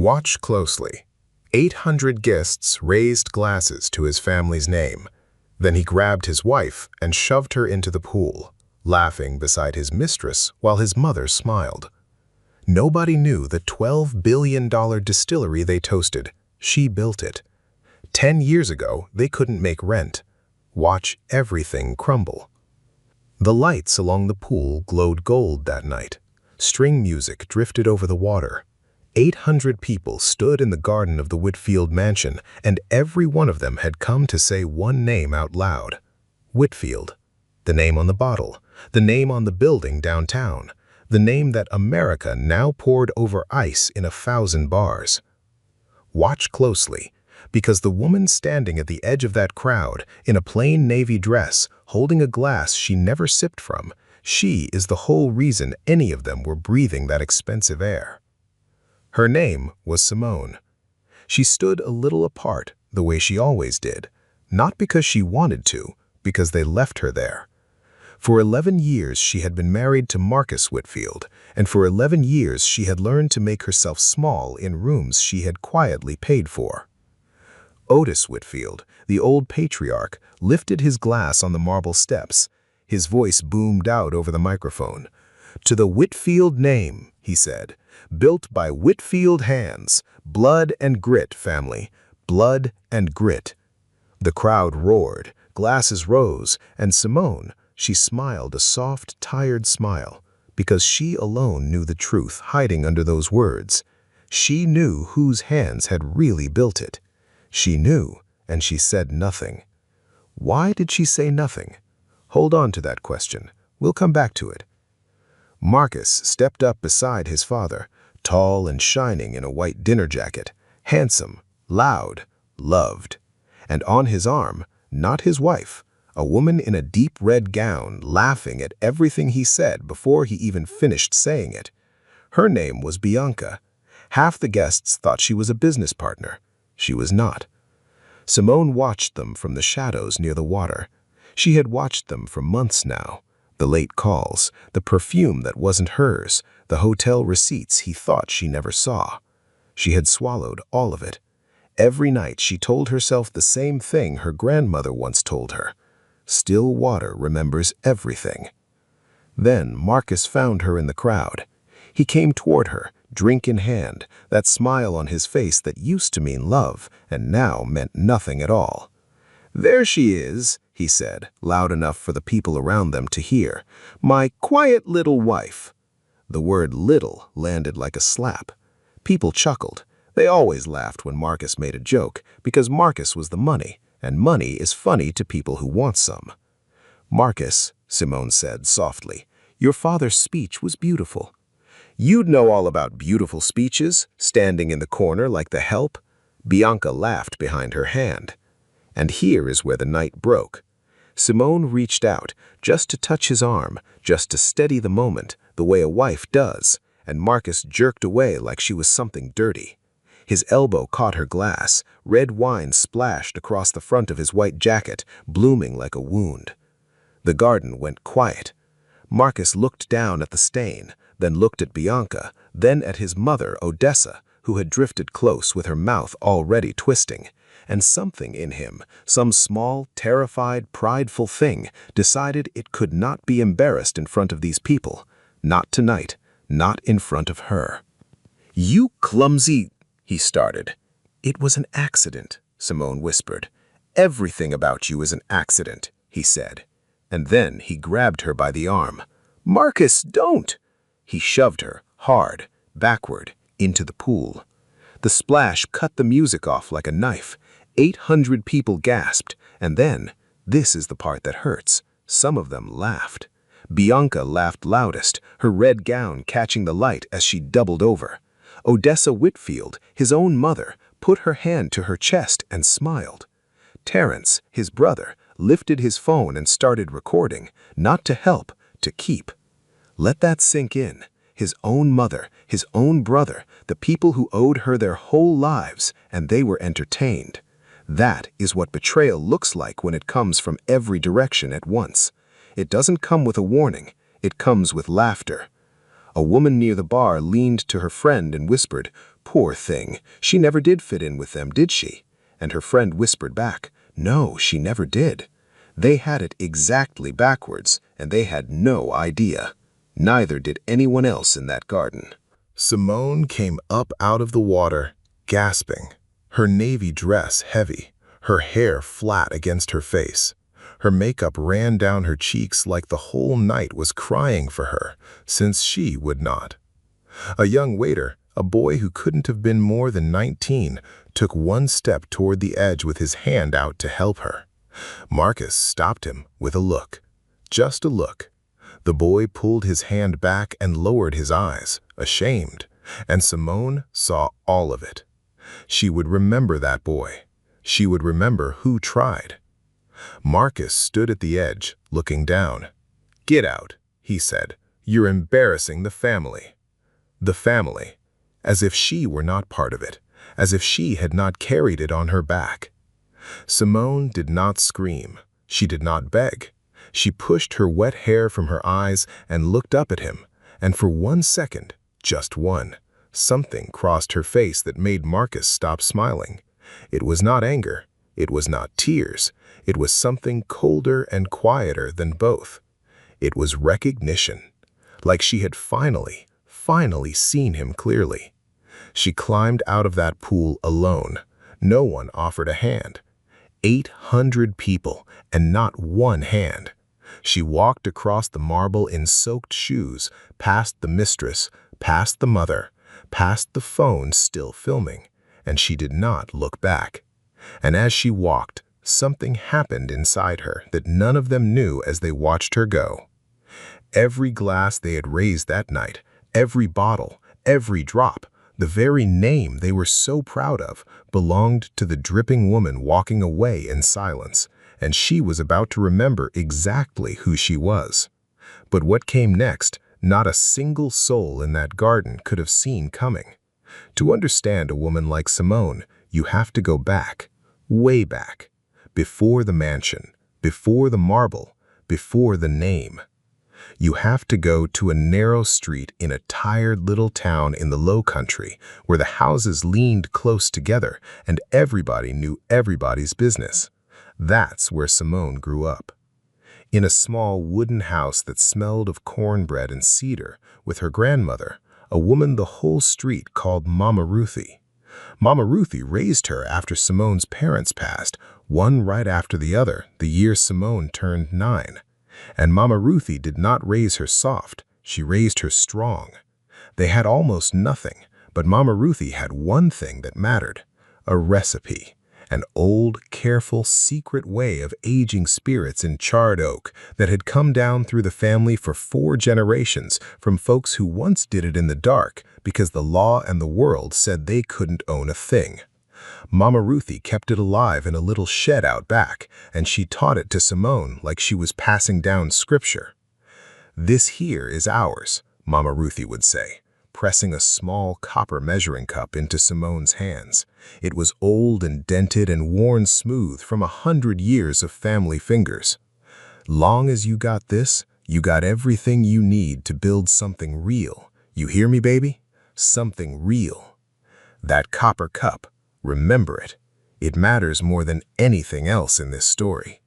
Watch closely. 800 guests raised glasses to his family's name. Then he grabbed his wife and shoved her into the pool, laughing beside his mistress while his mother smiled. Nobody knew the $12 billion distillery they toasted. She built it. 10 years ago, they couldn't make rent. Watch everything crumble. The lights along the pool glowed gold that night. String music drifted over the water. 800 people stood in the garden of the Whitfield mansion, and every one of them had come to say one name out loud. Whitfield. The name on the bottle. The name on the building downtown. The name that America now poured over ice in 1,000 bars. Watch closely, because the woman standing at the edge of that crowd, in a plain navy dress, holding a glass she never sipped from, she is the whole reason any of them were breathing that expensive air. Her name was Simone. She stood a little apart, the way she always did, not because she wanted to, because they left her there. For 11 years she had been married to Marcus Whitfield, and for 11 years she had learned to make herself small in rooms she had quietly paid for. Otis Whitfield, the old patriarch, lifted his glass on the marble steps. His voice boomed out over the microphone. "To the Whitfield name," he said, "built by Whitfield hands, blood and grit, family, blood and grit." The crowd roared, glasses rose, and Simone, she smiled a soft, tired smile, because she alone knew the truth hiding under those words. She knew whose hands had really built it. She knew, and she said nothing. Why did she say nothing? Hold on to that question. We'll come back to it. Marcus stepped up beside his father, tall and shining in a white dinner jacket, handsome, loud, loved. And on his arm, not his wife, a woman in a deep red gown laughing at everything he said before he even finished saying it. Her name was Bianca. Half the guests thought she was a business partner. She was not. Simone watched them from the shadows near the water. She had watched them for months now. The late calls, the perfume that wasn't hers, the hotel receipts he thought she never saw. She had swallowed all of it. Every night she told herself the same thing her grandmother once told her. Still water remembers everything. Then Marcus found her in the crowd. He came toward her, drink in hand, that smile on his face that used to mean love and now meant nothing at all. "There she is," he said, loud enough for the people around them to hear. "My quiet little wife." The word little landed like a slap. People chuckled. They always laughed when Marcus made a joke, because Marcus was the money, and money is funny to people who want some. "Marcus," Simone said softly, "your father's speech was beautiful." "You'd know all about beautiful speeches, standing in the corner like the help." Bianca laughed behind her hand. And here is where the night broke. Simone reached out, just to touch his arm, just to steady the moment, the way a wife does, and Marcus jerked away like she was something dirty. His elbow caught her glass, red wine splashed across the front of his white jacket, blooming like a wound. The garden went quiet. Marcus looked down at the stain, then looked at Bianca, then at his mother, Odessa, who had drifted close with her mouth already twisting. And something in him, some small, terrified, prideful thing, decided it could not be embarrassed in front of these people. Not tonight, not in front of her. "You clumsy," he started. "It was an accident," Simone whispered. "Everything about you is an accident," he said. And then he grabbed her by the arm. "Marcus, don't!" He shoved her, hard, backward, into the pool. The splash cut the music off like a knife. 800 people gasped, and then, this is the part that hurts, some of them laughed. Bianca laughed loudest, her red gown catching the light as she doubled over. Odessa Whitfield, his own mother, put her hand to her chest and smiled. Terence, his brother, lifted his phone and started recording, not to help, to keep. Let that sink in. His own mother, his own brother, the people who owed her their whole lives, and they were entertained. That is what betrayal looks like when it comes from every direction at once. It doesn't come with a warning. It comes with laughter. A woman near the bar leaned to her friend and whispered, "Poor thing, she never did fit in with them, did she?" And her friend whispered back, "No, she never did." They had it exactly backwards, and they had no idea. Neither did anyone else in that garden. Simone came up out of the water, gasping, her navy dress heavy, her hair flat against her face. Her makeup ran down her cheeks like the whole night was crying for her, since she would not. A young waiter, a boy who couldn't have been more than 19, took one step toward the edge with his hand out to help her. Marcus stopped him with a look. Just a look. The boy pulled his hand back and lowered his eyes, ashamed, and Simone saw all of it. She would remember that boy. She would remember who tried. Marcus stood at the edge, looking down. "Get out," he said. "You're embarrassing the family." The family. As if she were not part of it, as if she had not carried it on her back. Simone did not scream. She did not beg. She pushed her wet hair from her eyes and looked up at him, and for 1 second, just one, something crossed her face that made Marcus stop smiling. It was not anger. It was not tears. It was something colder and quieter than both. It was recognition, like she had finally seen him clearly. She climbed out of that pool alone. No one offered a hand. 800 people, and not one hand. She walked across the marble in soaked shoes, past the mistress, past the mother, past the phone still filming, and she did not look back. And as she walked, something happened inside her that none of them knew as they watched her go. Every glass they had raised that night, every bottle, every drop, the very name they were so proud of, belonged to the dripping woman walking away in silence, and she was about to remember exactly who she was. But what came next, not a single soul in that garden could have seen coming. To understand a woman like Simone, you have to go back, way back, before the mansion, before the marble, before the name. You have to go to a narrow street in a tired little town in the Low Country where the houses leaned close together and everybody knew everybody's business. That's where Simone grew up. In a small wooden house that smelled of cornbread and cedar with her grandmother, a woman the whole street called Mama Ruthie. Mama Ruthie raised her after Simone's parents passed, one right after the other, the year Simone turned 9. And Mama Ruthie did not raise her soft, she raised her strong. They had almost nothing, but Mama Ruthie had one thing that mattered, a recipe, an old, careful, secret way of aging spirits in charred oak that had come down through the family for 4 generations from folks who once did it in the dark because the law and the world said they couldn't own a thing. Mama Ruthie kept it alive in a little shed out back, and she taught it to Simone like she was passing down scripture. "This here is ours," Mama Ruthie would say, pressing a small copper measuring cup into Simone's hands. It was old and dented and worn smooth from 100 years of family fingers. "Long as you got this, you got everything you need to build something real. You hear me, baby? Something real. That copper cup, remember it. It matters more than anything else in this story."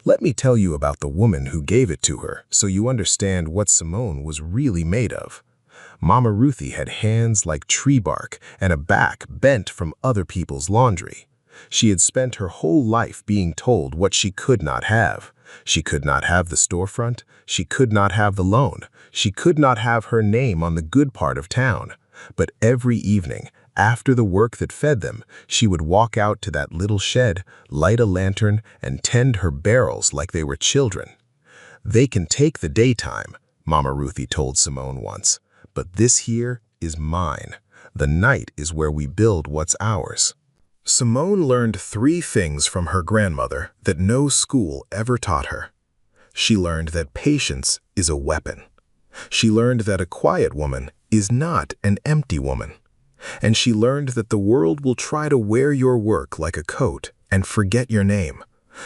Let me tell you about the woman who gave it to her so you understand what Simone was really made of. Mama Ruthie had hands like tree bark and a back bent from other people's laundry. She had spent her whole life being told what she could not have. She could not have the storefront. She could not have the loan. She could not have her name on the good part of town. But every evening, after the work that fed them, she would walk out to that little shed, light a lantern, and tend her barrels like they were children. "They can take the daytime," Mama Ruthie told Simone once, "but this here is mine. The night is where we build what's ours." Simone learned 3 things from her grandmother that no school ever taught her. She learned that patience is a weapon. She learned that a quiet woman is not an empty woman. And she learned that the world will try to wear your work like a coat and forget your name.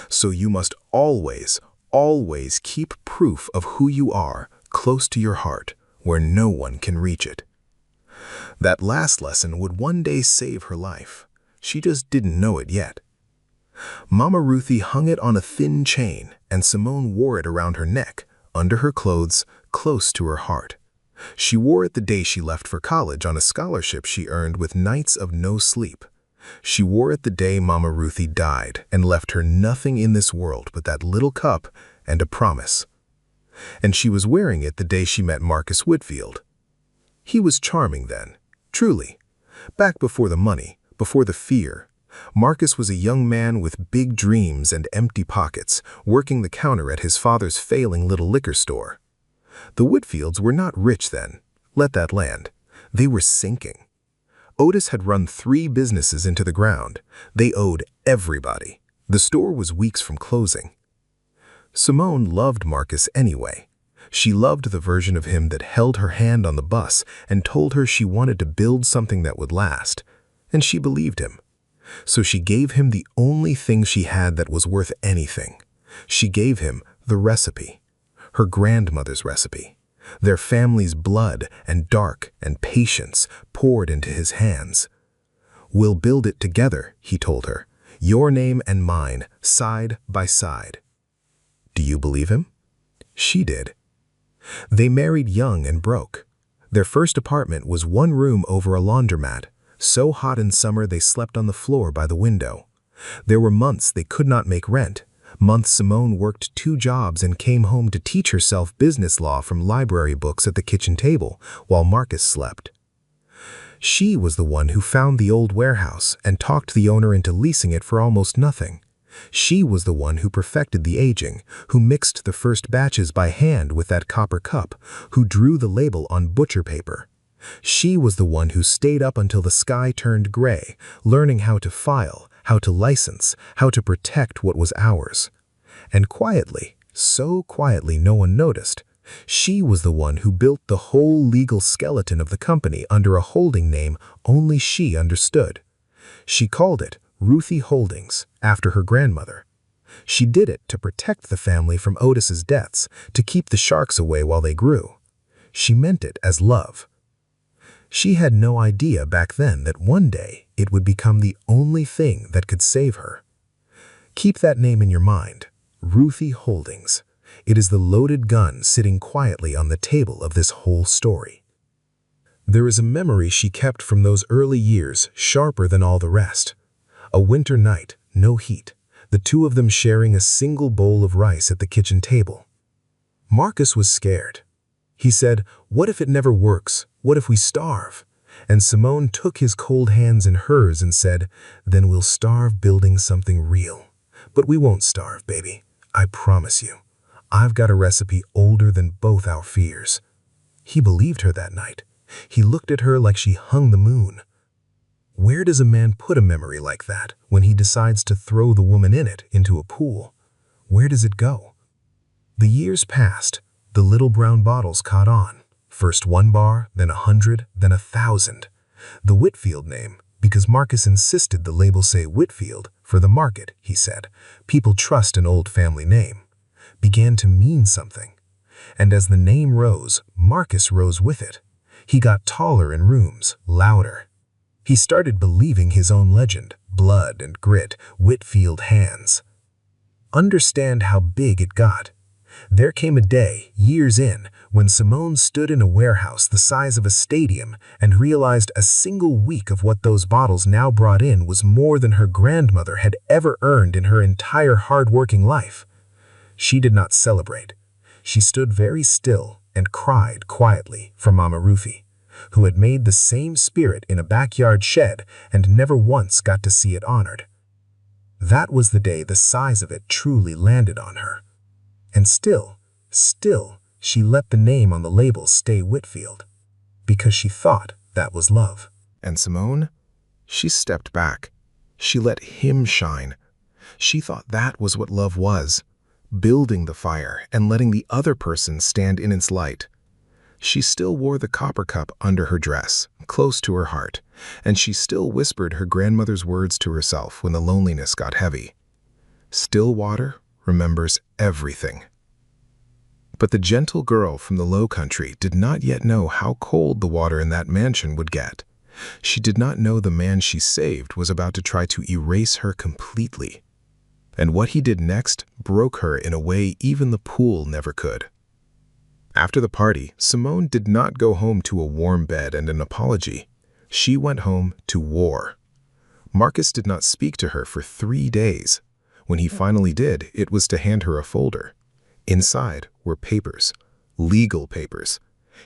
So you must always, always keep proof of who you are close to your heart, where no one can reach it. That last lesson would one day save her life. She just didn't know it yet. Mama Ruthie hung it on a thin chain, and Simone wore it around her neck, under her clothes, close to her heart. She wore it the day she left for college on a scholarship she earned with nights of no sleep. She wore it the day Mama Ruthie died and left her nothing in this world but that little cup and a promise. And she was wearing it the day she met Marcus Whitfield. He was charming then, truly. Back before the money, before the fear, Marcus was a young man with big dreams and empty pockets, working the counter at his father's failing little liquor store. The Whitfields were not rich then. Let that land. They were sinking. Otis had run 3 businesses into the ground. They owed everybody. The store was weeks from closing. Simone loved Marcus anyway. She loved the version of him that held her hand on the bus and told her she wanted to build something that would last. And she believed him. So she gave him the only thing she had that was worth anything. She gave him the recipe. Her grandmother's recipe. Their family's blood and dark and patience poured into his hands. "We'll build it together," he told her. "Your name and mine, side by side." Do you believe him? She did. They married young and broke. Their first apartment was 1 room over a laundromat, so hot in summer they slept on the floor by the window. There were months they could not make rent. Months Simone worked 2 jobs and came home to teach herself business law from library books at the kitchen table while Marcus slept. She was the one who found the old warehouse and talked the owner into leasing it for almost nothing. She was the one who perfected the aging, who mixed the first batches by hand with that copper cup, who drew the label on butcher paper. She was the one who stayed up until the sky turned gray, learning how to file, how to license, how to protect what was ours. And quietly, so quietly no one noticed, she was the one who built the whole legal skeleton of the company under a holding name only she understood. She called it Ruthie Holdings, after her grandmother. She did it to protect the family from Otis's deaths, to keep the sharks away while they grew. She meant it as love. She had no idea back then that one day it would become the only thing that could save her. Keep that name in your mind, Ruthie Holdings. It is the loaded gun sitting quietly on the table of this whole story. There is a memory she kept from those early years, sharper than all the rest. A winter night, no heat, the 2 of them sharing a single bowl of rice at the kitchen table. Marcus was scared. He said, "What if it never works? What if we starve?" And Simone took his cold hands in hers and said, "Then we'll starve building something real. But we won't starve, baby. I promise you. I've got a recipe older than both our fears." He believed her that night. He looked at her like she hung the moon. Where does a man put a memory like that when he decides to throw the woman in it into a pool? Where does it go? The years passed. The little brown bottles caught on. First 1 bar, then 100, then 1,000. The Whitfield name, because Marcus insisted the label say Whitfield for the market, he said. People trust an old family name. Began to mean something. And as the name rose, Marcus rose with it. He got taller in rooms, louder. He started believing his own legend, blood and grit, Whitfield hands. Understand how big it got. There came a day, years in, when Simone stood in a warehouse the size of a stadium and realized a single week of what those bottles now brought in was more than her grandmother had ever earned in her entire hard-working life. She did not celebrate. She stood very still and cried quietly for Mama Ruthie, who had made the same spirit in a backyard shed and never once got to see it honored. That was the day the size of it truly landed on her. And still, she let the name on the label stay Whitfield, because she thought that was love. And Simone? She stepped back. She let him shine. She thought that was what love was, building the fire and letting the other person stand in its light. She still wore the copper cup under her dress, close to her heart, and she still whispered her grandmother's words to herself when the loneliness got heavy. Still water remembers everything. But the gentle girl from the Low Country did not yet know how cold the water in that mansion would get. She did not know the man she saved was about to try to erase her completely. And what he did next broke her in a way even the pool never could. After the party, Simone did not go home to a warm bed and an apology. She went home to war. Marcus did not speak to her for 3 days. When he finally did, it was to hand her a folder. Inside were papers, legal papers.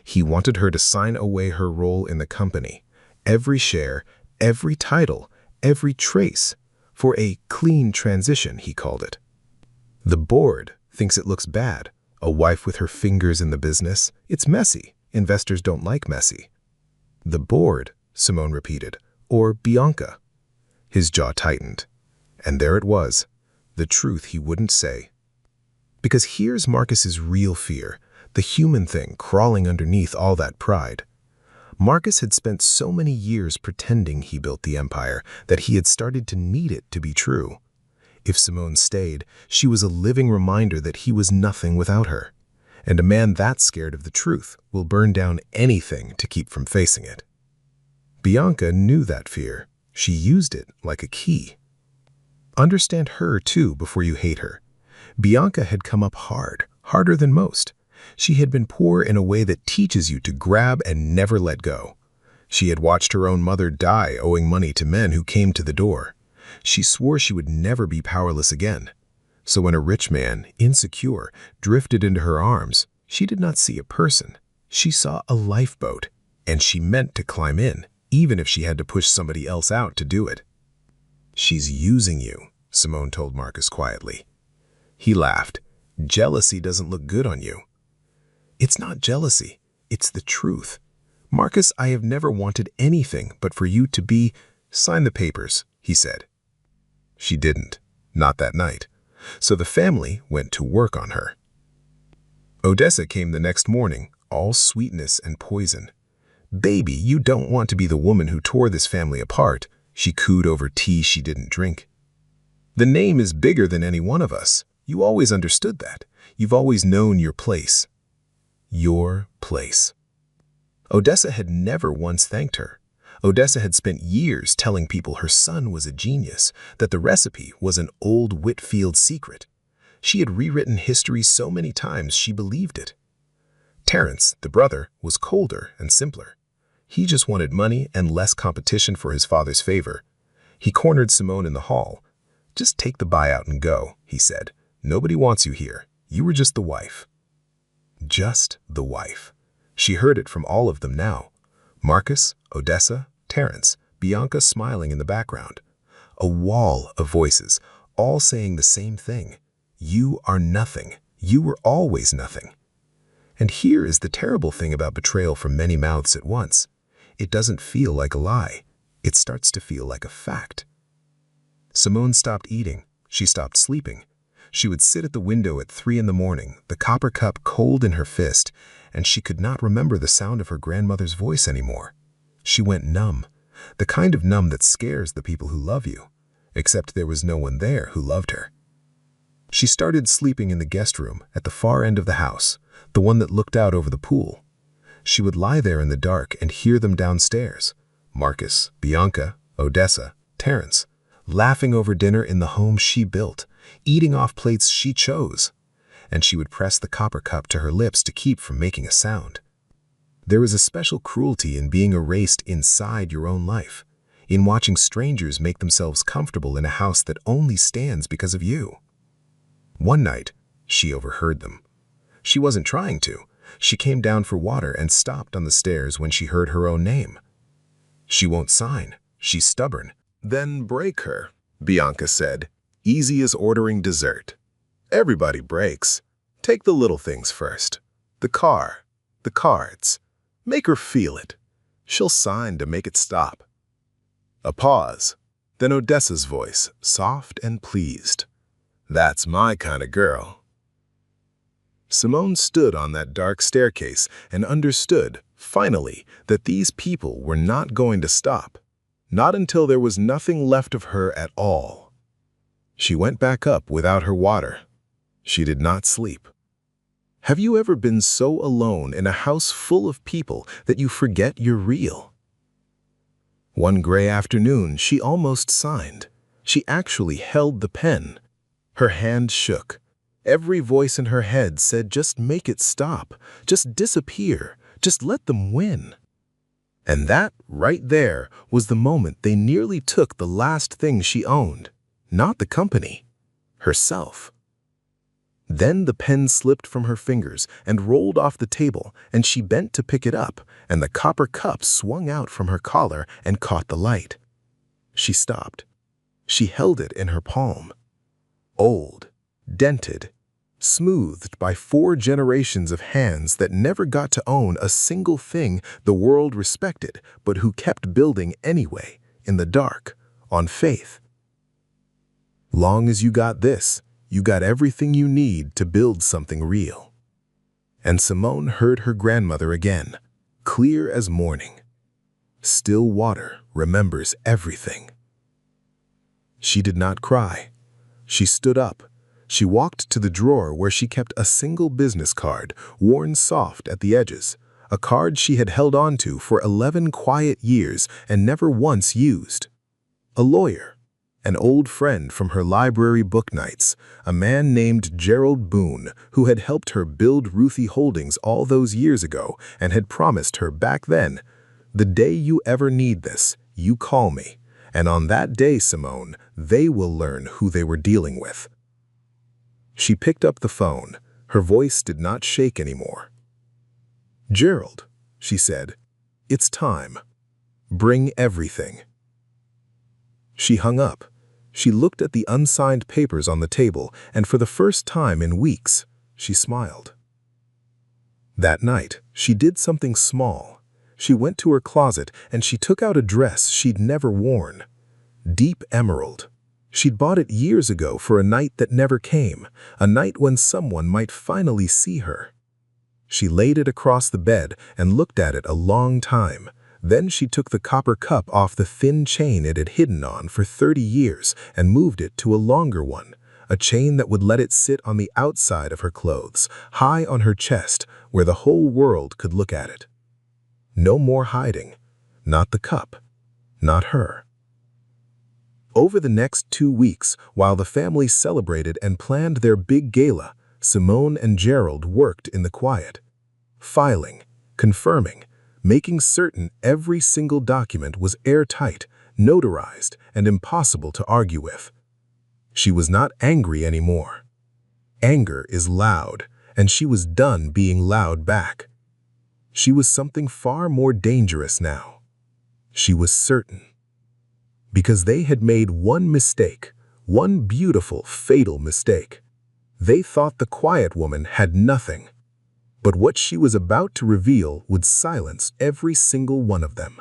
He wanted her to sign away her role in the company, every share, every title, every trace, for a clean transition, he called it. The board thinks it looks bad. A wife with her fingers in the business. It's messy. Investors don't like messy. The board, Simone repeated, or Bianca. His jaw tightened. And there it was, the truth he wouldn't say. Because here's Marcus's real fear, the human thing crawling underneath all that pride. Marcus had spent so many years pretending he built the empire that he had started to need it to be true. If Simone stayed, she was a living reminder that he was nothing without her. And a man that scared of the truth will burn down anything to keep from facing it. Bianca knew that fear. She used it like a key. Understand her, too, before you hate her. Bianca had come up hard, harder than most. She had been poor in a way that teaches you to grab and never let go. She had watched her own mother die owing money to men who came to the door. She swore she would never be powerless again. So when a rich man, insecure, drifted into her arms, she did not see a person. She saw a lifeboat, and she meant to climb in, even if she had to push somebody else out to do it. "She's using you," Simone told Marcus quietly. He laughed. "Jealousy doesn't look good on you." "It's not jealousy. It's the truth. Marcus, I have never wanted anything but for you to be—" "Sign the papers," he said. She didn't, not that night, so the family went to work on her. Odessa came the next morning, all sweetness and poison. "Baby, you don't want to be the woman who tore this family apart," she cooed over tea she didn't drink. "The name is bigger than any one of us. You always understood that. You've always known your place." Your place. Odessa had never once thanked her. Odessa had spent years telling people her son was a genius, that the recipe was an old Whitfield secret. She had rewritten history so many times she believed it. Terence, the brother, was colder and simpler. He just wanted money and less competition for his father's favor. He cornered Simone in the hall. "Just take the buyout and go," he said. "Nobody wants you here. You were just the wife." Just the wife. She heard it from all of them now. Marcus, Odessa, Terence, Bianca smiling in the background. A wall of voices, all saying the same thing. You are nothing. You were always nothing. And here is the terrible thing about betrayal from many mouths at once. It doesn't feel like a lie. It starts to feel like a fact. Simone stopped eating. She stopped sleeping. She would sit at the window at 3 in the morning, the copper cup cold in her fist, and she could not remember the sound of her grandmother's voice anymore. She went numb, the kind of numb that scares the people who love you, except there was no one there who loved her. She started sleeping in the guest room at the far end of the house, the one that looked out over the pool. She would lie there in the dark and hear them downstairs, Marcus, Bianca, Odessa, Terence, laughing over dinner in the home she built, eating off plates she chose. And she would press the copper cup to her lips to keep from making a sound. There is a special cruelty in being erased inside your own life, in watching strangers make themselves comfortable in a house that only stands because of you. One night, she overheard them. She wasn't trying to. She came down for water and stopped on the stairs when she heard her own name. "She won't sign. She's stubborn." "Then break her," Bianca said. "Easy as ordering dessert. Everybody breaks. Take the little things first. The car, the cards. Make her feel it. She'll sign to make it stop." A pause. Then Odessa's voice, soft and pleased. "That's my kind of girl." Simone stood on that dark staircase and understood, finally, that these people were not going to stop. Not until there was nothing left of her at all. She went back up without her water. She did not sleep. Have you ever been so alone in a house full of people that you forget you're real? One gray afternoon, she almost signed. She actually held the pen. Her hand shook. Every voice in her head said, just make it stop. Just disappear. Just let them win. And that, right there, was the moment they nearly took the last thing she owned. Not the company. Herself. Then the pen slipped from her fingers and rolled off the table, and she bent to pick it up, and the copper cup swung out from her collar and caught the light. She stopped. She held it in her palm. Old, dented, smoothed by 4 generations of hands that never got to own a single thing the world respected, but who kept building anyway, in the dark, on faith. Long as you got this, you got everything you need to build something real. And Simone heard her grandmother again, clear as morning. Still water remembers everything. She did not cry. She stood up. She walked to the drawer where she kept a single business card, worn soft at the edges, a card she had held on to for 11 quiet years and never once used. A lawyer, an old friend from her library book nights, a man named Gerald Boone, who had helped her build Ruthie Holdings all those years ago and had promised her back then, "The day you ever need this, you call me." And on that day, Simone, they will learn who they were dealing with. She picked up the phone. Her voice did not shake anymore. "Gerald," she said, "it's time. Bring everything." She hung up. She looked at the unsigned papers on the table, and for the first time in weeks, she smiled. That night, she did something small. She went to her closet and she took out a dress she'd never worn. Deep emerald. She'd bought it years ago for a night that never came, a night when someone might finally see her. She laid it across the bed and looked at it a long time. Then she took the copper cup off the thin chain it had hidden on for 30 years and moved it to a longer one, a chain that would let it sit on the outside of her clothes, high on her chest, where the whole world could look at it. No more hiding. Not the cup. Not her. Over the next 2 weeks, while the family celebrated and planned their big gala, Simone and Gerald worked in the quiet, filing, confirming, making certain every single document was airtight, notarized, and impossible to argue with. She was not angry anymore. Anger is loud, and she was done being loud back. She was something far more dangerous now. She was certain. Because they had made one mistake, one beautiful, fatal mistake. They thought the quiet woman had nothing. But what she was about to reveal would silence every single one of them.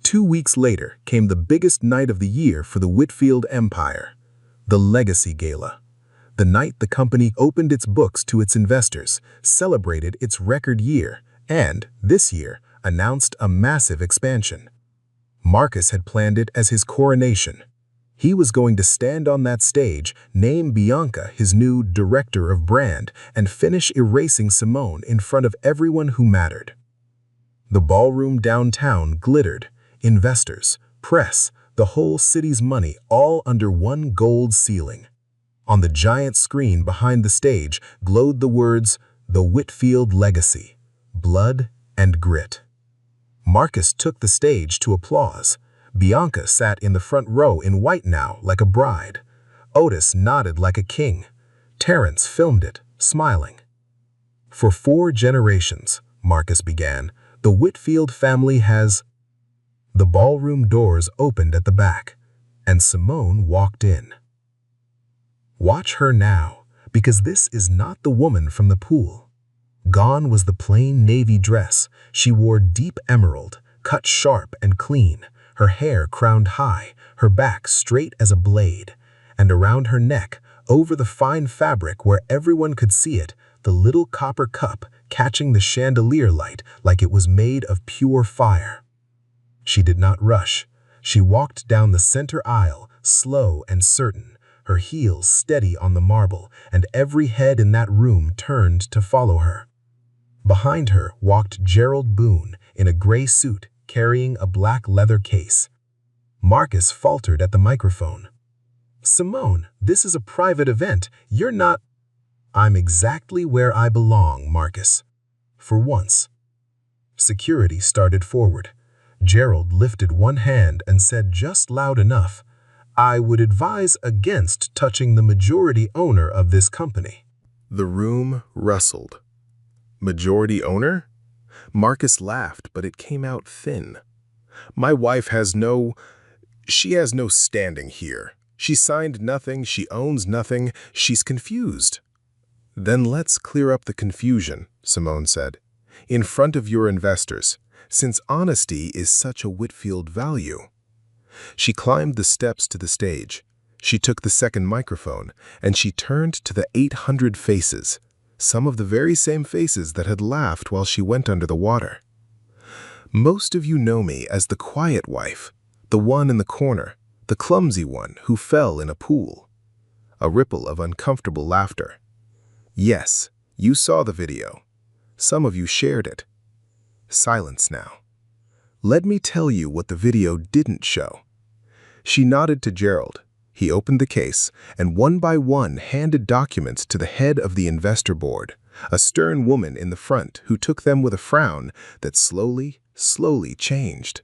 2 weeks later came the biggest night of the year for the Whitfield Empire, the Legacy Gala. The night the company opened its books to its investors, celebrated its record year, and, this year, announced a massive expansion. Marcus had planned it as his coronation. He was going to stand on that stage, name Bianca his new director of brand, and finish erasing Simone in front of everyone who mattered. The ballroom downtown glittered. Investors, press, the whole city's money all under one gold ceiling. On the giant screen behind the stage glowed the words, "The Whitfield Legacy, Blood and Grit." Marcus took the stage to applause. Bianca sat in the front row in white now, like a bride. Otis nodded like a king. Terrence filmed it, smiling. "For 4 generations," Marcus began, "the Whitfield family has—" The ballroom doors opened at the back, and Simone walked in. Watch her now, because this is not the woman from the pool. Gone was the plain navy dress. She wore deep emerald, cut sharp and clean, her hair crowned high, her back straight as a blade, and around her neck, over the fine fabric where everyone could see it, the little copper cup catching the chandelier light like it was made of pure fire. She did not rush. She walked down the center aisle, slow and certain, her heels steady on the marble, and every head in that room turned to follow her. Behind her walked Gerald Boone in a gray suit carrying a black leather case. Marcus faltered at the microphone. "Simone, this is a private event. You're not—" "I'm exactly where I belong, Marcus. For once." Security started forward. Gerald lifted one hand and said just loud enough, "I would advise against touching the majority owner of this company." The room rustled. Majority owner? Marcus laughed, but it came out thin. My wife has no standing here. She signed nothing, she owns nothing, she's confused. Then let's clear up the confusion, Simone said, in front of your investors, since honesty is such a Whitfield value. She climbed the steps to the stage. She took the second microphone, and she turned to the 800 faces, some of the very same faces that had laughed while she went under the water. Most of you know me as the quiet wife, the one in the corner, the clumsy one who fell in a pool. A ripple of uncomfortable laughter. Yes, you saw the video. Some of you shared it. Silence now. Let me tell you what the video didn't show. She nodded to Gerald. He opened the case and one by one handed documents to the head of the investor board, a stern woman in the front who took them with a frown that slowly changed.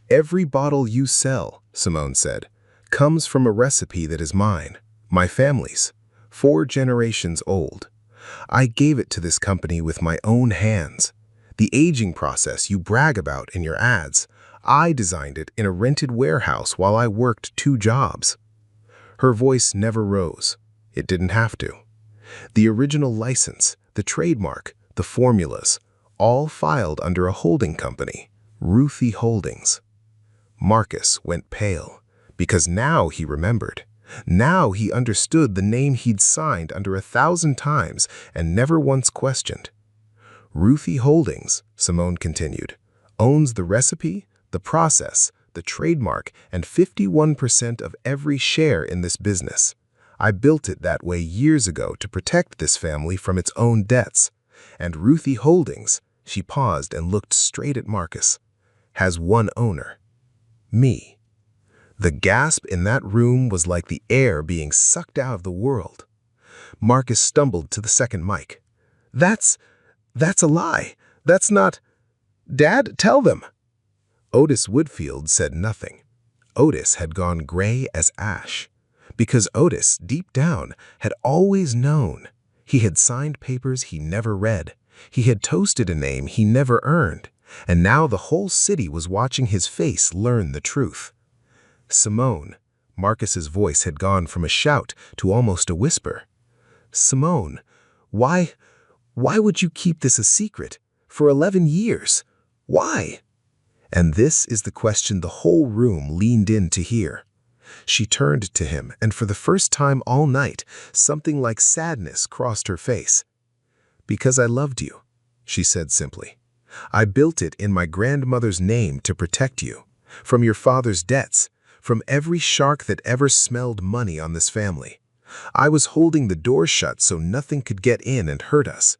"Every bottle you sell," Simone said, "comes from a recipe that is mine, my family's, 4 generations old. I gave it to this company with my own hands. The aging process you brag about in your ads, I designed it in a rented warehouse while I worked 2 jobs." Her voice never rose. It didn't have to. The original license, the trademark, the formulas, all filed under a holding company, Ruthie Holdings. Marcus went pale, because now he remembered. Now he understood the name he'd signed under 1,000 times and never once questioned. Ruthie Holdings, Simone continued, owns the recipe, the process, the trademark, and 51% of every share in this business. I built it that way years ago to protect this family from its own debts. And Ruthie Holdings, she paused and looked straight at Marcus, has one owner. Me. The gasp in that room was like the air being sucked out of the world. Marcus stumbled to the second mic. That's a lie. That's not... Dad, tell them." Otis Woodfield said nothing. Otis had gone gray as ash. Because Otis, deep down, had always known. He had signed papers he never read. He had toasted a name he never earned. And now the whole city was watching his face learn the truth. "Simone," Marcus's voice had gone from a shout to almost a whisper. "Simone, why would you keep this a secret? For 11 years? Why?" And this is the question the whole room leaned in to hear. She turned to him, and for the first time all night, something like sadness crossed her face. "Because I loved you," she said simply. "I built it in my grandmother's name to protect you, from your father's debts, from every shark that ever smelled money on this family. I was holding the door shut so nothing could get in and hurt us."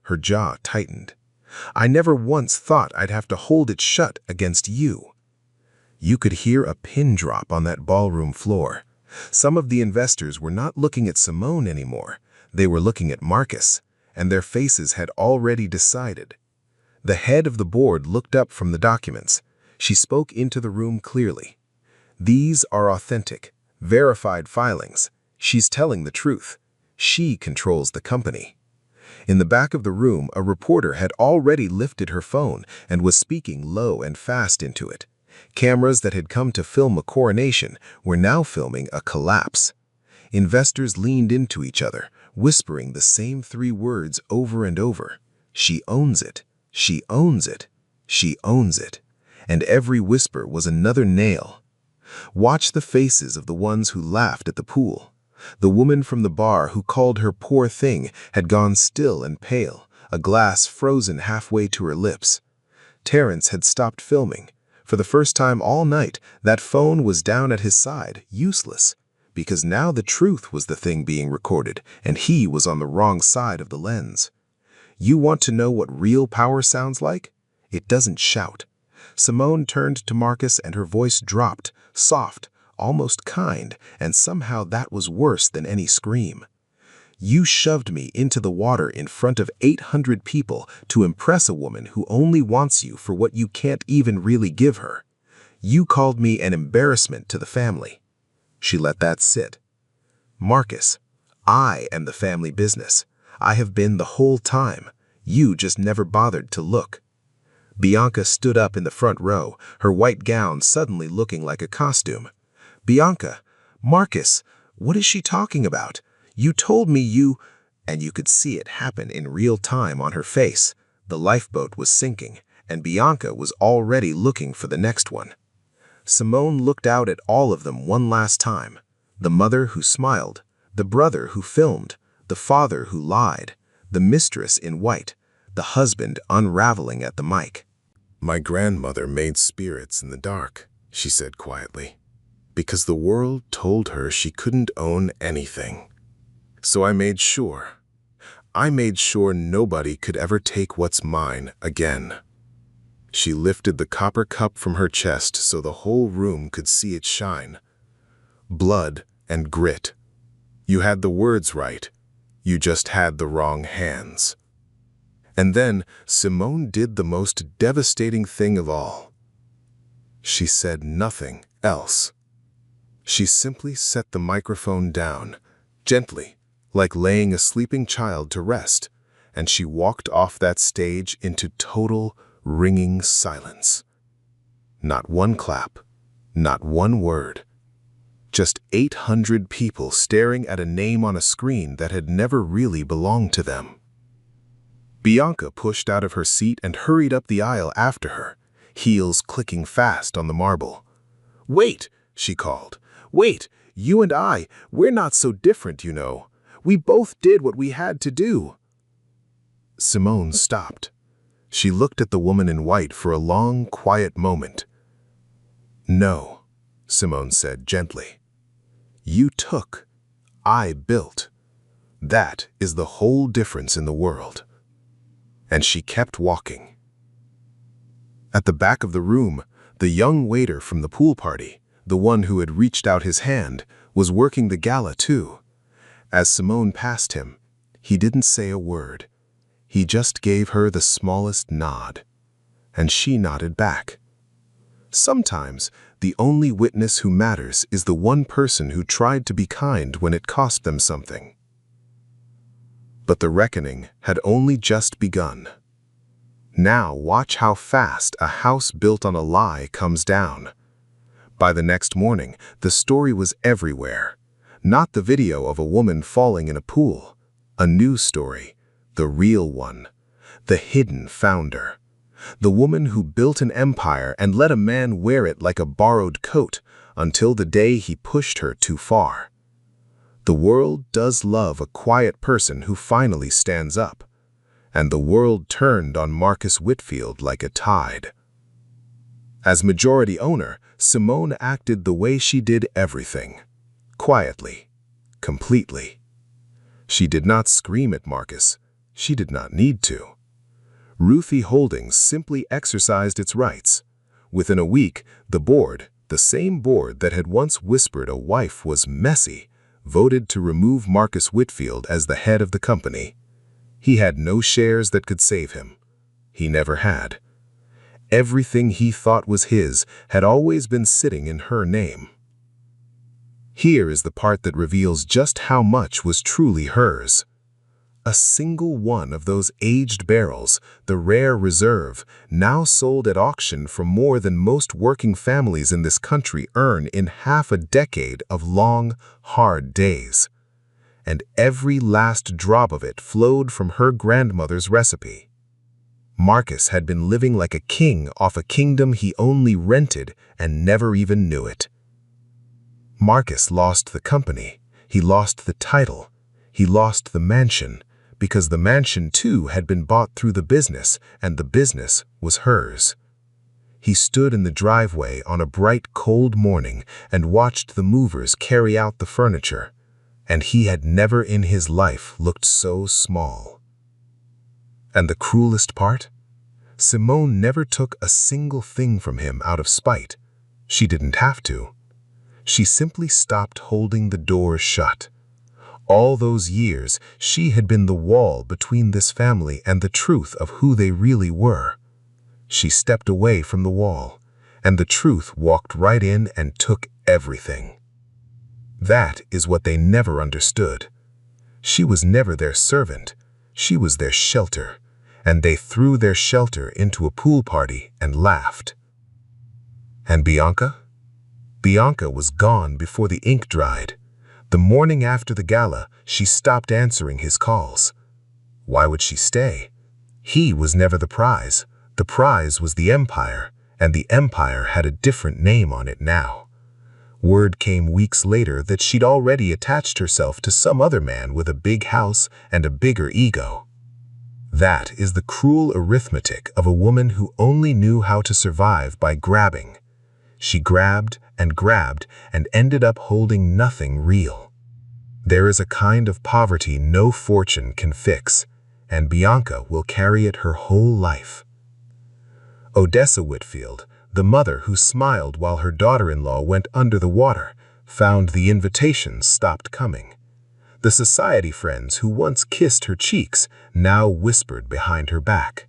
Her jaw tightened. "I never once thought I'd have to hold it shut against you." You could hear a pin drop on that ballroom floor. Some of the investors were not looking at Simone anymore. They were looking at Marcus, and their faces had already decided. The head of the board looked up from the documents. She spoke into the room clearly. "These are authentic, verified filings. She's telling the truth. She controls the company." In the back of the room, a reporter had already lifted her phone and was speaking low and fast into it. Cameras that had come to film a coronation were now filming a collapse. Investors leaned into each other, whispering the same 3 words over and over. "She owns it. She owns it. She owns it." And every whisper was another nail. Watch the faces of the ones who laughed at the pool. The woman from the bar who called her poor thing had gone still and pale, a glass frozen halfway to her lips. Terrence had stopped filming. For the first time all night, that phone was down at his side, useless. because now the truth was the thing being recorded, and he was on the wrong side of the lens. You want to know what real power sounds like? It doesn't shout. Simone turned to Marcus and her voice dropped, soft, almost kind, and somehow that was worse than any scream. You shoved me into the water in front of 800 people to impress a woman who only wants you for what you can't even really give her. You called me an embarrassment to the family. She let that sit. Marcus, I am the family business. I have been the whole time. You just never bothered to look. Bianca stood up in the front row, her white gown suddenly looking like a costume. Bianca, Marcus, what is she talking about? You told me you... And you could see it happen in real time on her face. The lifeboat was sinking, and Bianca was already looking for the next one. Simone looked out at all of them one last time. The mother who smiled, the brother who filmed, the father who lied, the mistress in white, the husband unraveling at the mic. "My grandmother made spirits in the dark," she said quietly, "because the world told her she couldn't own anything. So I made sure nobody could ever take what's mine again." She lifted the copper cup from her chest so the whole room could see it shine. Blood and grit. You had the words right. You just had the wrong hands. And then Simone did the most devastating thing of all. She said nothing else. She simply set the microphone down, gently, like laying a sleeping child to rest, and she walked off that stage into total, ringing silence. Not one clap, not one word. Just 800 people staring at a name on a screen that had never really belonged to them. Bianca pushed out of her seat and hurried up the aisle after her, heels clicking fast on the marble. "Wait," she called. "Wait, you and I, we're not so different, you know. We both did what we had to do." Simone stopped. She looked at the woman in white for a long, quiet moment. "No," Simone said gently. "You took. I built. That is the whole difference in the world." And she kept walking. At the back of the room, the young waiter from the pool party, the one who had reached out his hand, was working the gala too. As Simone passed him, he didn't say a word. He just gave her the smallest nod, and she nodded back. Sometimes, the only witness who matters is the one person who tried to be kind when it cost them something. But the reckoning had only just begun. Now watch how fast a house built on a lie comes down. By the next morning, the story was everywhere. Not the video of a woman falling in a pool. A new story, the real one, the hidden founder. The woman who built an empire and let a man wear it like a borrowed coat until the day he pushed her too far. The world does love a quiet person who finally stands up. And the world turned on Marcus Whitfield like a tide. As majority owner, Simone acted the way she did everything. Quietly, completely. She did not scream at Marcus. She did not need to. Ruthie Holdings simply exercised its rights. Within a week, the board, the same board that had once whispered a wife was messy, voted to remove Marcus Whitfield as the head of the company. He had no shares that could save him. He never had. Everything he thought was his had always been sitting in her name. Here is the part that reveals just how much was truly hers. A single one of those aged barrels, the rare reserve, now sold at auction for more than most working families in this country earn in half a decade of long, hard days. And every last drop of it flowed from her grandmother's recipe. Marcus had been living like a king off a kingdom he only rented and never even knew it. Marcus lost the company, he lost the title, he lost the mansion, because the mansion too had been bought through the business and the business was hers. He stood in the driveway on a bright, cold morning and watched the movers carry out the furniture, and he had never in his life looked so small. And the cruelest part? Simone never took a single thing from him out of spite. She didn't have to. She simply stopped holding the door shut. All those years, she had been the wall between this family and the truth of who they really were. She stepped away from the wall, and the truth walked right in and took everything. That is what they never understood. She was never their servant. She was their shelter, and they threw their shelter into a pool party and laughed. And Bianca? Bianca was gone before the ink dried. The morning after the gala, she stopped answering his calls. Why would she stay? He was never the prize. The prize was the empire, and the empire had a different name on it now. Word came weeks later that she'd already attached herself to some other man with a big house and a bigger ego. That is the cruel arithmetic of a woman who only knew how to survive by grabbing. She grabbed and ended up holding nothing real. There is a kind of poverty no fortune can fix, and Bianca will carry it her whole life. Odessa Whitfield, the mother who smiled while her daughter-in-law went under the water, found the invitations stopped coming. The society friends who once kissed her cheeks now whispered behind her back.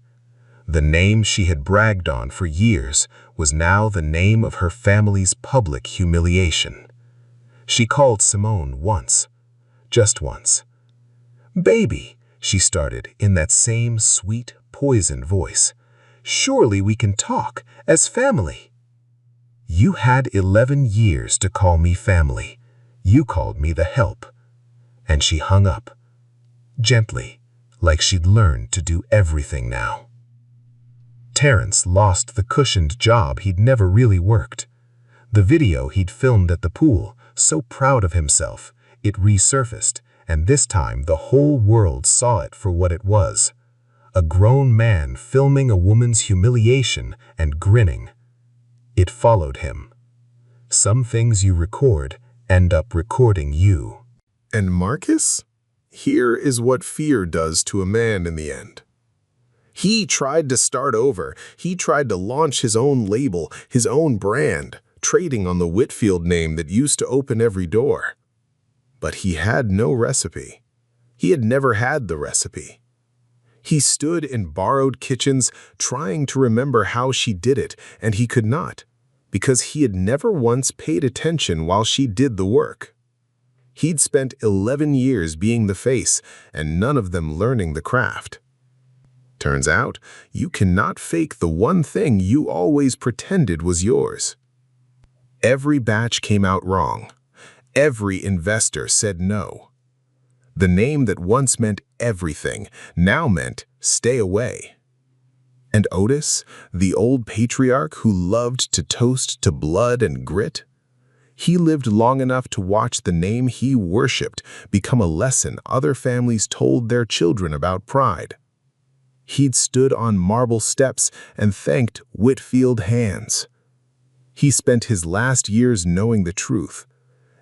The name she had bragged on for years was now the name of her family's public humiliation. She called Simone once, just once. "Baby," she started in that same sweet, poisoned voice. "Surely we can talk as family." "You had 11 years to call me family. You called me the help." And she hung up, gently, like she'd learned to do everything now. Terrence lost the cushioned job he'd never really worked. The video he'd filmed at the pool, so proud of himself, it resurfaced, and this time the whole world saw it for what it was. A grown man filming a woman's humiliation and grinning. It followed him. Some things you record end up recording you. And Marcus? Here is what fear does to a man in the end. He tried to start over. He tried to launch his own label, his own brand, trading on the Whitfield name that used to open every door. But he had no recipe. He had never had the recipe. He stood in borrowed kitchens trying to remember how she did it, and he could not, because he had never once paid attention while she did the work. He'd spent 11 years being the face, and none of them learning the craft. Turns out, you cannot fake the one thing you always pretended was yours. Every batch came out wrong. Every investor said no. The name that once meant everything now meant stay away. And Otis, the old patriarch who loved to toast to blood and grit, he lived long enough to watch the name he worshipped become a lesson other families told their children about pride. He'd stood on marble steps and thanked Whitfield hands. He spent his last years knowing the truth,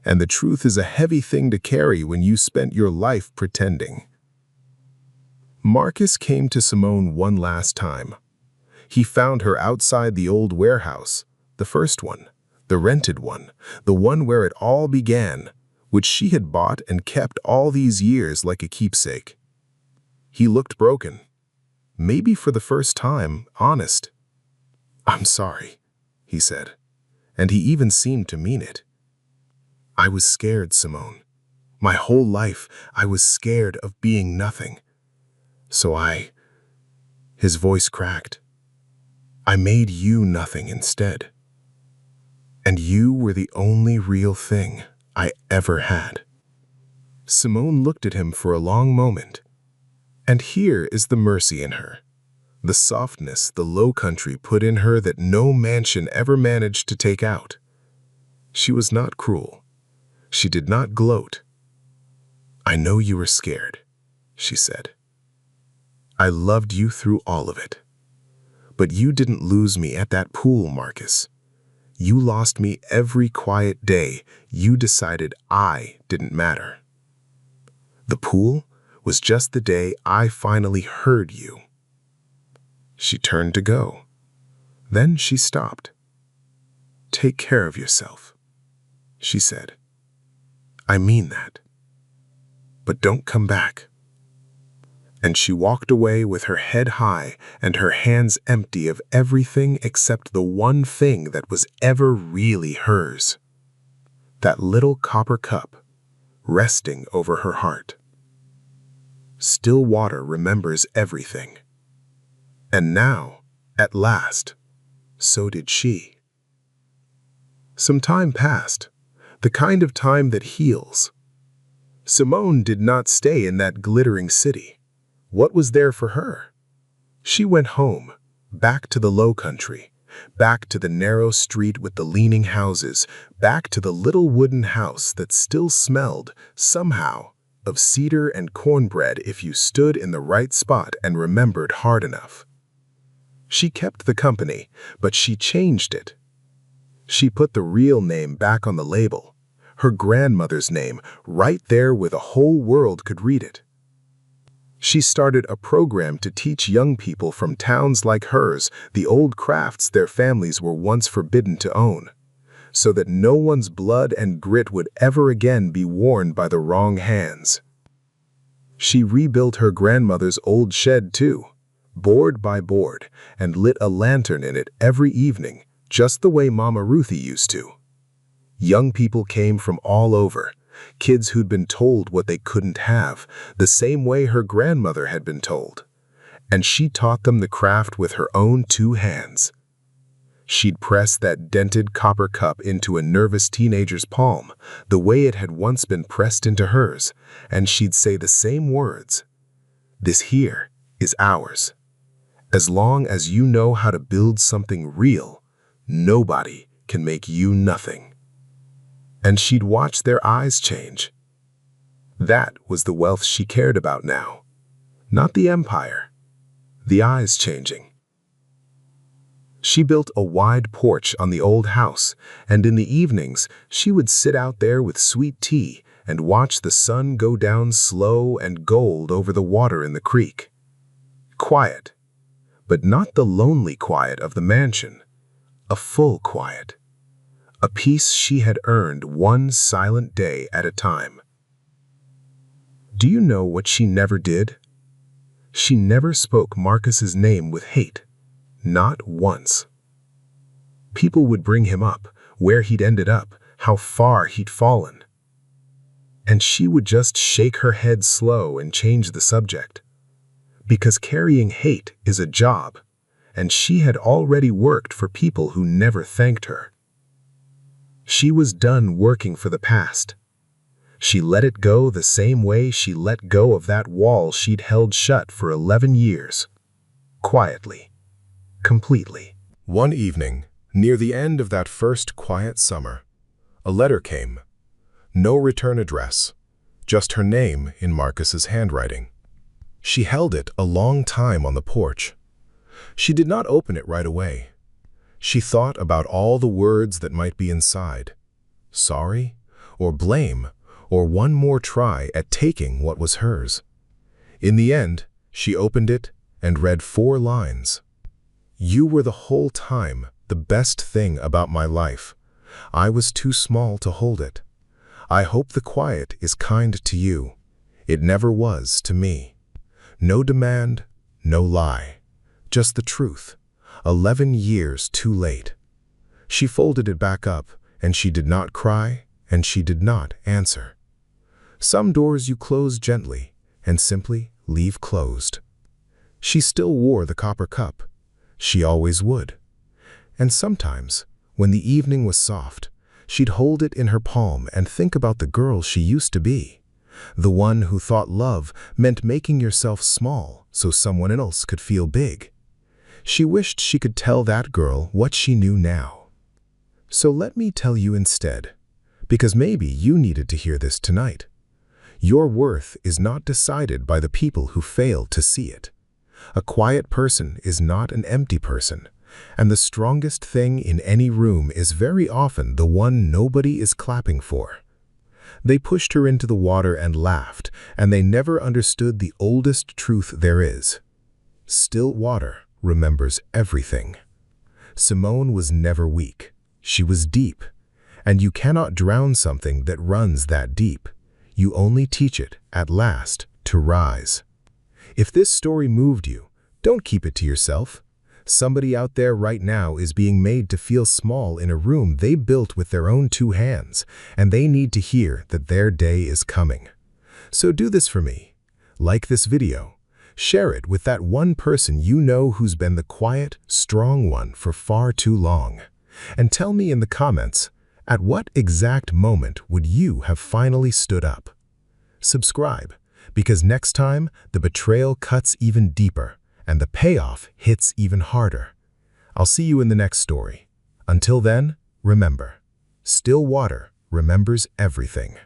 and the truth is a heavy thing to carry when you spent your life pretending. Marcus came to Simone one last time. He found her outside the old warehouse, the first one, the rented one, the one where it all began, which she had bought and kept all these years like a keepsake. He looked broken. Maybe for the first time, honest. "I'm sorry," he said, and he even seemed to mean it. "I was scared, Simone. My whole life, I was scared of being nothing. So his voice cracked. "I made you nothing instead. And you were the only real thing I ever had." Simone looked at him for a long moment. And here is the mercy in her, the softness the Low Country put in her that no mansion ever managed to take out. She was not cruel. She did not gloat. "I know you were scared," she said. "I loved you through all of it. But you didn't lose me at that pool, Marcus. You lost me every quiet day you decided I didn't matter. The pool was just the day I finally heard you." She turned to go. Then she stopped. "Take care of yourself," she said. "I mean that. But don't come back." And she walked away with her head high and her hands empty of everything except the one thing that was ever really hers. That little copper cup resting over her heart. Still water remembers everything. And now, at last, so did she. Some time passed, the kind of time that heals. Simone did not stay in that glittering city. What was there for her? She went home, back to the low country, back to the narrow street with the leaning houses, back to the little wooden house that still smelled, somehow, of cedar and cornbread if you stood in the right spot and remembered hard enough. She kept the company, but she changed it. She put the real name back on the label, her grandmother's name, right there where the whole world could read it. She started a program to teach young people from towns like hers the old crafts their families were once forbidden to own, so that no one's blood and grit would ever again be worn by the wrong hands. She rebuilt her grandmother's old shed too, board by board, and lit a lantern in it every evening, just the way Mama Ruthie used to. Young people came from all over, kids who'd been told what they couldn't have, the same way her grandmother had been told. And she taught them the craft with her own 2 hands. She'd press that dented copper cup into a nervous teenager's palm, the way it had once been pressed into hers, and she'd say the same words. "This here is ours. As long as you know how to build something real, nobody can make you nothing." And she'd watch their eyes change. That was the wealth she cared about now. Not the empire. The eyes changing. She built a wide porch on the old house, and in the evenings she would sit out there with sweet tea and watch the sun go down slow and gold over the water in the creek. Quiet, but not the lonely quiet of the mansion. A full quiet. A peace she had earned one silent day at a time. Do you know what she never did? She never spoke Marcus's name with hate. Not once. People would bring him up, where he'd ended up, how far he'd fallen. And she would just shake her head slow and change the subject. Because carrying hate is a job, and she had already worked for people who never thanked her. She was done working for the past. She let it go the same way she let go of that wall she'd held shut for 11 years. Quietly. Completely. One evening, near the end of that first quiet summer, a letter came. No return address, just her name in Marcus's handwriting. She held it a long time on the porch. She did not open it right away. She thought about all the words that might be inside. Sorry, or blame, or one more try at taking what was hers. In the end, she opened it and read 4 lines. "You were the whole time the best thing about my life. I was too small to hold it. I hope the quiet is kind to you. It never was to me. No demand, no lie. Just the truth. 11 years too late." She folded it back up, and she did not cry, and she did not answer. Some doors you close gently, and simply leave closed. She still wore the copper cup. She always would. And sometimes, when the evening was soft, she'd hold it in her palm and think about the girl she used to be. The one who thought love meant making yourself small so someone else could feel big. She wished she could tell that girl what she knew now. So let me tell you instead, because maybe you needed to hear this tonight. Your worth is not decided by the people who failed to see it. A quiet person is not an empty person, and the strongest thing in any room is very often the one nobody is clapping for. They pushed her into the water and laughed, and they never understood the oldest truth there is. Still water remembers everything. Simone was never weak. She was deep. And you cannot drown something that runs that deep. You only teach it, at last, to rise. If this story moved you, don't keep it to yourself. Somebody out there right now is being made to feel small in a room they built with their own 2 hands, and they need to hear that their day is coming. So do this for me. Like this video. Share it with that one person you know who's been the quiet, strong one for far too long. And tell me in the comments, at what exact moment would you have finally stood up? Subscribe, because next time the betrayal cuts even deeper and the payoff hits even harder. I'll see you in the next story. Until then, remember, still water remembers everything.